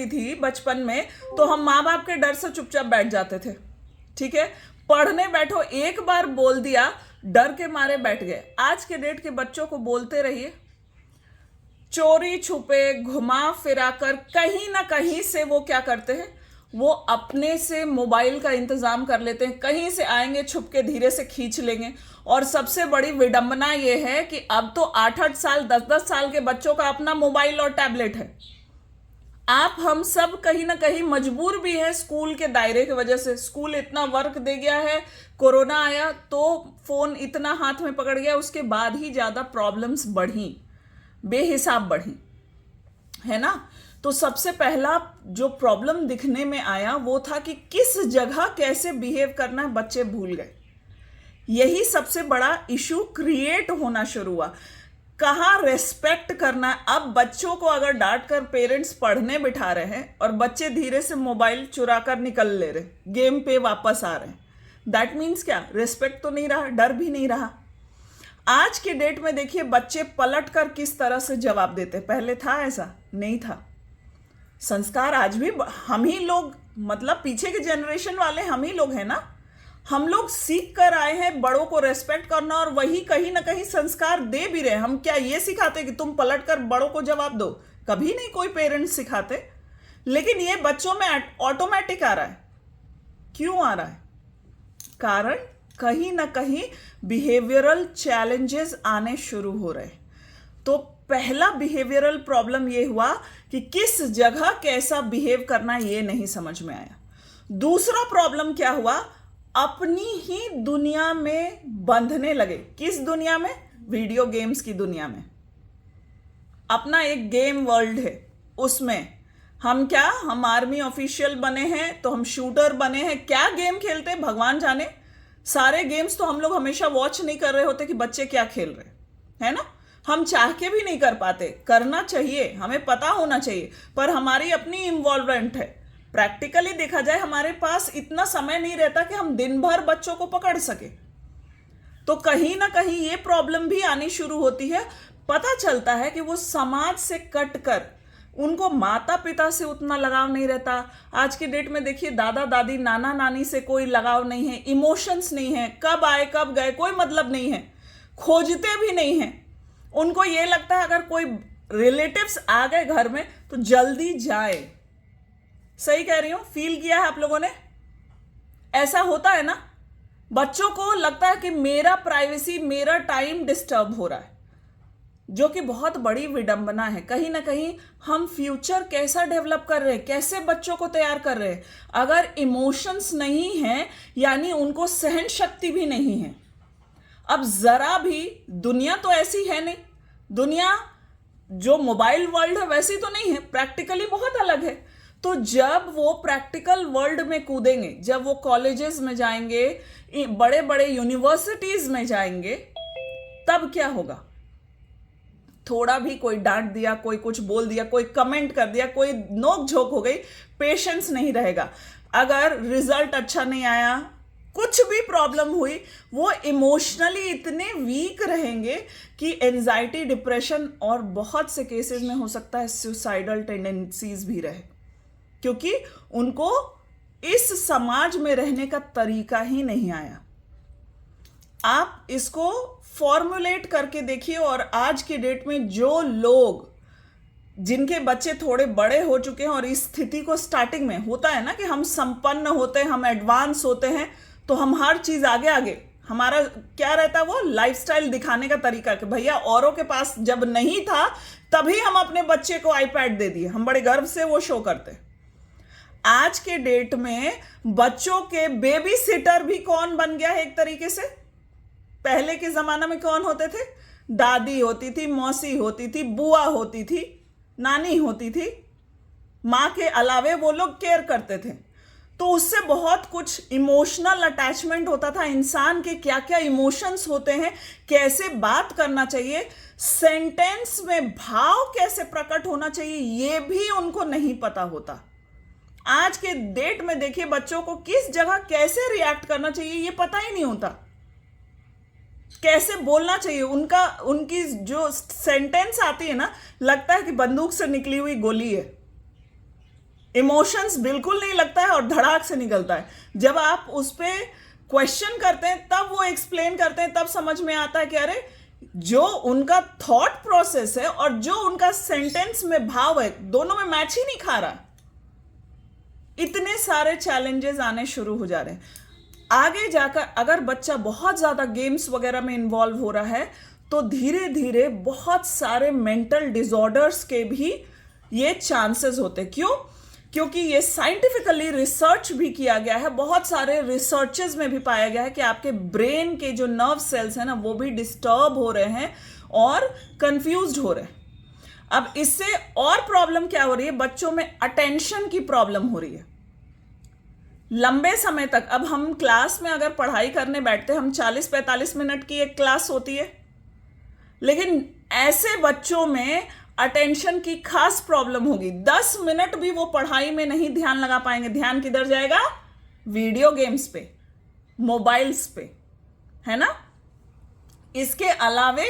पड़ती थी बचपन में तो हम माँ बाप के डर से चुपचाप बैठ जाते थे, ठीक है। पढ़ने बैठो, एक बार बोल दिया, डर के मारे बैठ गए। आज के डेट के बच्चों को बोलते रहिए, चोरी छुपे घुमा फिरा कर कहीं ना कहीं से वो क्या करते हैं, वो अपने से मोबाइल का इंतजाम कर लेते हैं। कहीं से आएंगे, छुप के धीरे से खींच लेंगे। और सबसे बड़ी विडंबना ये है कि अब तो 8-8 साल 10-10 साल के बच्चों का अपना मोबाइल और टैबलेट है। आप हम सब कहीं ना कहीं मजबूर भी है स्कूल के दायरे की वजह से। स्कूल इतना वर्क दे गया है, कोरोना आया तो फोन इतना हाथ में पकड़ गया, उसके बाद ही ज्यादा प्रॉब्लम्स बढ़ी, बेहिसाब बढ़ी, है ना। तो सबसे पहला जो प्रॉब्लम दिखने में आया वो था कि किस जगह कैसे बिहेव करना है, बच्चे भूल गए। यही सबसे बड़ा इशू क्रिएट होना शुरू हुआ। कहाँ रेस्पेक्ट करना है। अब बच्चों को अगर डांट कर पेरेंट्स पढ़ने बिठा रहे हैं और बच्चे धीरे से मोबाइल चुरा कर निकल ले रहे, गेम पे वापस आ रहे हैं, दैट मीन्स क्या, रेस्पेक्ट तो नहीं रहा, डर भी नहीं रहा। आज के डेट में देखिए बच्चे पलट कर किस तरह से जवाब देते। पहले था ऐसा नहीं था। संस्कार आज भी हम ही लोग, मतलब पीछे के जनरेशन वाले हम ही लोग हैं ना। हम लोग सीख कर आए हैं बड़ों को रेस्पेक्ट करना, और वही कहीं ना कहीं संस्कार दे भी रहे। हम क्या ये सिखाते कि तुम पलट कर बड़ों को जवाब दो? कभी नहीं कोई पेरेंट्स सिखाते। लेकिन ये बच्चों में ऑटोमेटिक आ रहा है। क्यों आ रहा है? कारण कहीं ना कहीं बिहेवियरल चैलेंजेस आने शुरू हो रहे। तो पहला बिहेवियरल प्रॉब्लम ये हुआ कि किस जगह कैसा बिहेव करना ये नहीं समझ में आया। दूसरा प्रॉब्लम क्या हुआ, अपनी ही दुनिया में बंधने लगे। किस दुनिया में? वीडियो गेम्स की दुनिया में। अपना एक गेम वर्ल्ड है, उसमें हम क्या, हम आर्मी ऑफिशियल बने हैं तो हम शूटर बने हैं। क्या गेम खेलते हैं भगवान जाने। सारे गेम्स तो हम लोग हमेशा वॉच नहीं कर रहे होते कि बच्चे क्या खेल रहे, है ना। हम चाह के भी नहीं कर पाते। करना चाहिए, हमें पता होना चाहिए, पर हमारी अपनी इन्वॉल्वमेंट है। प्रैक्टिकली देखा जाए हमारे पास इतना समय नहीं रहता कि हम दिन भर बच्चों को पकड़ सके। तो कहीं ना कहीं ये प्रॉब्लम भी आनी शुरू होती है। पता चलता है कि वो समाज से कट कर, उनको माता पिता से उतना लगाव नहीं रहता। आज के डेट में देखिए दादा दादी नाना नानी से कोई लगाव नहीं है, इमोशंस नहीं है, कब आए कब गए कोई मतलब नहीं है, खोजते भी नहीं है। उनको ये लगता है अगर कोई रिलेटिव्स आ गए घर में तो जल्दी जाए। सही कह रही हूं? फील किया है आप लोगों ने? ऐसा होता है ना। बच्चों को लगता है कि मेरा प्राइवेसी, मेरा टाइम डिस्टर्ब हो रहा है, जो कि बहुत बड़ी विडंबना है। कहीं ना कहीं हम फ्यूचर कैसा डेवलप कर रहे हैं, कैसे बच्चों को तैयार कर रहे हैं। अगर इमोशंस नहीं है यानी उनको सहन शक्ति भी नहीं है। अब जरा भी, दुनिया तो ऐसी है नहीं, दुनिया जो मोबाइल वर्ल्ड है वैसी तो नहीं है, प्रैक्टिकली बहुत अलग है। तो जब वो प्रैक्टिकल वर्ल्ड में कूदेंगे, जब वो कॉलेजेस में जाएंगे, बड़े बड़े यूनिवर्सिटीज में जाएंगे, तब क्या होगा? थोड़ा भी कोई डांट दिया, कोई कुछ बोल दिया, कोई कमेंट कर दिया, कोई नोक झोंक हो गई, पेशेंस नहीं रहेगा। अगर रिजल्ट अच्छा नहीं आया, कुछ भी प्रॉब्लम हुई, वो इमोशनली इतने वीक रहेंगे कि एंजाइटी, डिप्रेशन और बहुत से केसेस में हो सकता है सुसाइडल टेंडेंसीज भी रहे, क्योंकि उनको इस समाज में रहने का तरीका ही नहीं आया। आप इसको फॉर्मुलेट करके देखिए। और आज के डेट में जो लोग, जिनके बच्चे थोड़े बड़े हो चुके हैं और इस स्थिति को, स्टार्टिंग में होता है ना कि हम संपन्न होते हैं, हम एडवांस होते हैं, तो हम हर चीज आगे आगे, हमारा क्या रहता है, वो लाइफस्टाइल दिखाने का तरीका कि भैया औरों के पास जब नहीं था तभी हम अपने बच्चे को आईपैड दे दिए, हम बड़े गर्व से वो शो करते। आज के डेट में बच्चों के बेबी सिटर भी कौन बन गया है एक तरीके से। पहले के जमाना में कौन होते थे? दादी होती थी, मौसी होती थी, बुआ होती थी, नानी होती थी। मां के अलावे वो लोग केयर करते थे, तो उससे बहुत कुछ इमोशनल अटैचमेंट होता था। इंसान के क्या क्या इमोशंस होते हैं, कैसे बात करना चाहिए, सेंटेंस में भाव कैसे प्रकट होना चाहिए, ये भी उनको नहीं पता होता। आज के डेट में देखिए बच्चों को किस जगह कैसे रिएक्ट करना चाहिए ये पता ही नहीं होता, कैसे बोलना चाहिए। उनकी जो सेंटेंस आती है ना, लगता है कि बंदूक से निकली हुई गोली है। इमोशंस बिल्कुल नहीं लगता है और धड़ाक से निकलता है। जब आप उस पर क्वेश्चन करते हैं तब वो एक्सप्लेन करते हैं, तब समझ में आता है कि अरे जो उनका थॉट प्रोसेस है और जो उनका सेंटेंस में भाव है दोनों में मैच ही नहीं खा रहा। इतने सारे चैलेंजेस आने शुरू हो जा रहे हैं। आगे जाकर अगर बच्चा बहुत ज्यादा गेम्स वगैरह में इन्वॉल्व हो रहा है तो धीरे धीरे बहुत सारे मेंटल डिसऑर्डर्स के भी ये चांसेस होते हैं। क्यों? क्योंकि ये साइंटिफिकली रिसर्च भी किया गया है, बहुत सारे रिसर्चेस में भी पाया गया है कि आपके ब्रेन के जो नर्व सेल्स हैं ना वो भी डिस्टर्ब हो रहे हैं और कंफ्यूज्ड हो रहे हैं। अब इससे और प्रॉब्लम क्या हो रही है, बच्चों में अटेंशन की प्रॉब्लम हो रही है। लंबे समय तक, अब हम क्लास में अगर पढ़ाई करने बैठते हैं, हम 40-45 मिनट की एक क्लास होती है, लेकिन ऐसे बच्चों में अटेंशन की खास प्रॉब्लम होगी। 10 मिनट भी वो पढ़ाई में नहीं ध्यान लगा पाएंगे। ध्यान किधर जाएगा? वीडियो गेम्स पे, मोबाइल्स पे, है ना। इसके अलावे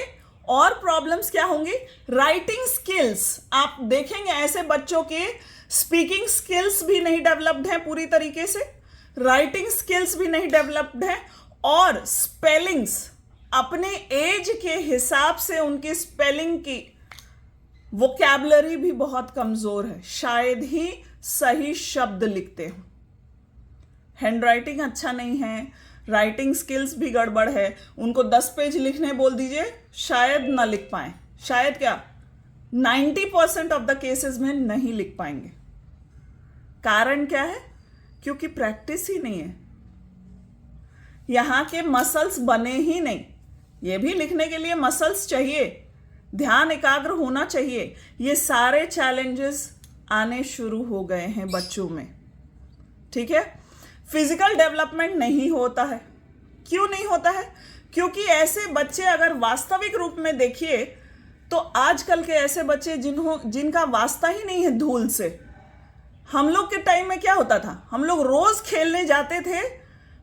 और प्रॉब्लम्स क्या होंगी? Writing skills. आप देखेंगे ऐसे बच्चों के स्पीकिंग स्किल्स भी नहीं डेवलप्ड हैं पूरी तरीके से, राइटिंग स्किल्स भी नहीं डेवलप्ड है, और स्पेलिंग्स अपने एज के हिसाब से उनकी स्पेलिंग की वोकैबुलरी भी बहुत कमजोर है, शायद ही सही शब्द लिखते हो। हैंडराइटिंग अच्छा नहीं है, राइटिंग स्किल्स भी गड़बड़ है। उनको 10 पेज लिखने बोल दीजिए, शायद ना लिख पाए। शायद क्या, 90% ऑफ द केसेस में नहीं लिख पाएंगे। कारण क्या है? क्योंकि प्रैक्टिस ही नहीं है, यहां के मसल्स बने ही नहीं। ये भी लिखने के लिए मसल्स चाहिए, ध्यान एकाग्र होना चाहिए। ये सारे चैलेंजेस आने शुरू हो गए हैं बच्चों में, ठीक है। फिजिकल डेवलपमेंट नहीं होता है। क्यों नहीं होता है? क्योंकि ऐसे बच्चे अगर वास्तविक रूप में देखिए तो आजकल के ऐसे बच्चे जिनका वास्ता ही नहीं है धूल से। हम लोग के टाइम में क्या होता था, हम लोग रोज खेलने जाते थे,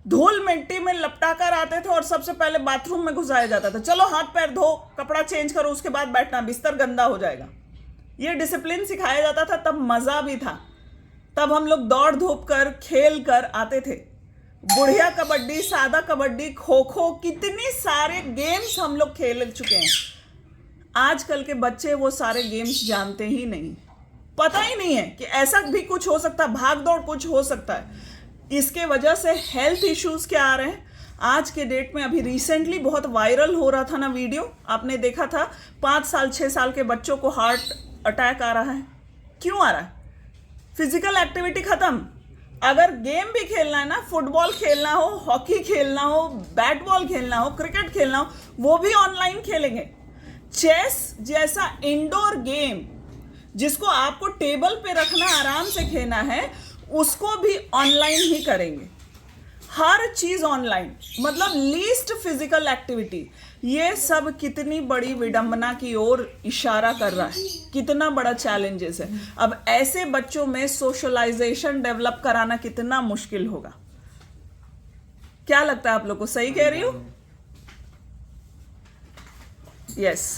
धूल मिट्टी में लपटा कर आते थे और सबसे पहले बाथरूम में घुसाया जाता था। चलो हाथ पैर धो, कपड़ा चेंज करो, उसके बाद बैठना, बिस्तर गंदा हो जाएगा। ये डिसिप्लिन सिखाया जाता था, तब मजा भी था। तब हम लोग दौड़ धूप कर खेल कर आते थे। बुढ़िया कबड्डी, सादा कबड्डी, खो खो, कितने सारे गेम्स हम लोग खेल चुके हैं। आजकल के बच्चे वो सारे गेम्स जानते ही नहीं, पता ही नहीं है कि ऐसा भी कुछ हो सकता है, भाग दौड़ कुछ हो सकता है। इसके वजह से हेल्थ इश्यूज क्या आ रहे हैं आज के डेट में। अभी रिसेंटली बहुत वायरल हो रहा था ना वीडियो, आपने देखा था, 5 साल 6 साल के बच्चों को हार्ट अटैक आ रहा है। क्यों आ रहा है? फिजिकल एक्टिविटी खत्म। अगर गेम भी खेलना है ना, फुटबॉल खेलना हो, हॉकी खेलना हो, बैट बॉल खेलना हो, क्रिकेट खेलना हो, वो भी ऑनलाइन खेलेंगे। चेस जैसा इंडोर गेम जिसको आपको टेबल पे रखना, आराम से खेलना है, उसको भी ऑनलाइन ही करेंगे। हर चीज ऑनलाइन, मतलब लीस्ट फिजिकल एक्टिविटी। ये सब कितनी बड़ी विडंबना की ओर इशारा कर रहा है, कितना बड़ा चैलेंजेस है। अब ऐसे बच्चों में सोशलाइजेशन डेवलप कराना कितना मुश्किल होगा। क्या लगता है आप लोग को? सही कह रही हूं? यस।